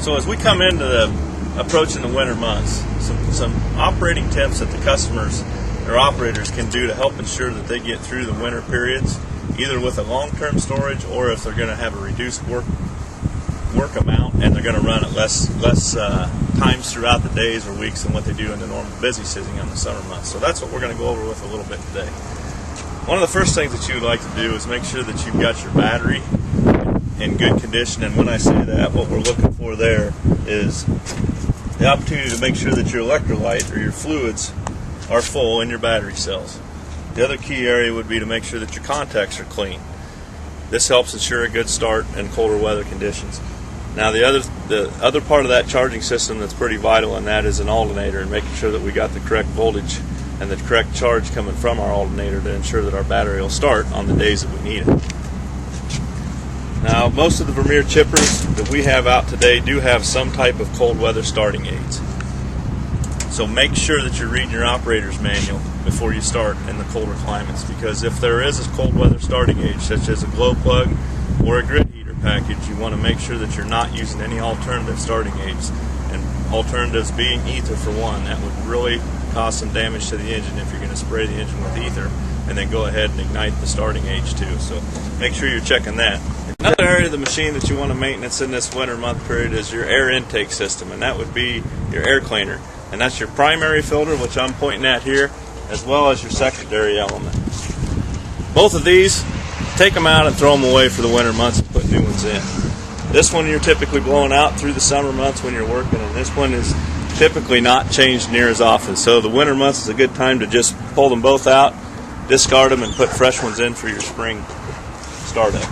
So as we come into approaching the winter months, some operating tips that the customers or operators can do to help ensure that they get through the winter periods, either with a long-term storage or if they're going to have a reduced work amount and they're going to run at less times throughout the days or weeks than what they do in the normal busy season in the summer months. So that's what we're going to go over with a little bit today. One of the first things that you would like to do is make sure that you've got your battery in good condition, and when I say that, what we're looking for there is the opportunity to make sure that your electrolyte or your fluids are full in your battery cells. The other key area would be to make sure that your contacts are clean. This helps ensure a good start in colder weather conditions. Now the other part of that charging system that's pretty vital in that is an alternator, and making sure that we got the correct voltage and the correct charge coming from our alternator to ensure that our battery will start on the days that we need it. Now, most of the Vermeer chippers that we have out today do have some type of cold weather starting aids. So make sure that you're reading your operator's manual before you start in the colder climates, because if there is a cold weather starting aid, such as a glow plug or a grid heater package, you want to make sure that you're not using any alternative starting aids. And alternatives being ether for one, that would really cause some damage to the engine if you're going to spray the engine with ether and then go ahead and ignite the starting age too. So make sure you're checking that. Another area of the machine that you want to maintenance in this winter month period is your air intake system, and that would be your air cleaner. And that's your primary filter, which I'm pointing at here, as well as your secondary element. Both of these, take them out and throw them away for the winter months and put new ones in. This one you're typically blowing out through the summer months when you're working, and this one is typically not changed near as often. So the winter months is a good time to just pull them both out, discard them, and put fresh ones in for your spring startup.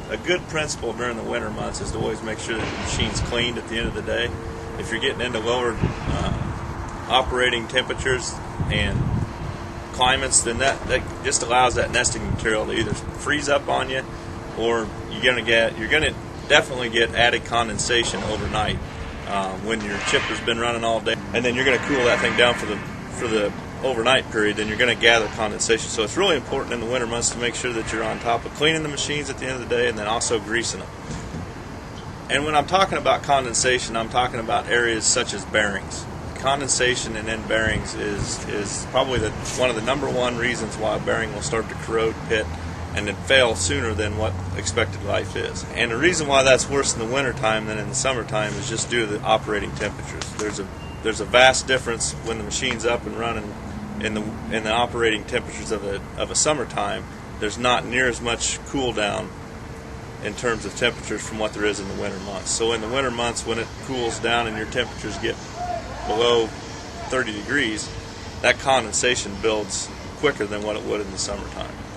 A good principle during the winter months is to always make sure that the machine's cleaned at the end of the day. If you're getting into lower operating temperatures and climates, then that just allows that nesting material to either freeze up on you, or you're going to definitely get added condensation overnight when your chipper's been running all day, and then you're going to cool that thing down for the overnight period. Then you're going to gather condensation. So it's really important in the winter months to make sure that you're on top of cleaning the machines at the end of the day, and then also greasing them. And when I'm talking about condensation, I'm talking about areas such as bearings. Condensation in bearings is probably one of the number one reasons why a bearing will start to corrode, pit, and then fail sooner than what expected life is. And the reason why that's worse in the wintertime than in the summertime is just due to the operating temperatures. There's a vast difference when the machine's up and running in the operating temperatures of a summertime. There's not near as much cool down in terms of temperatures from what there is in the winter months. So in the winter months, when it cools down and your temperatures get below 30 degrees, that condensation builds quicker than what it would in the summertime.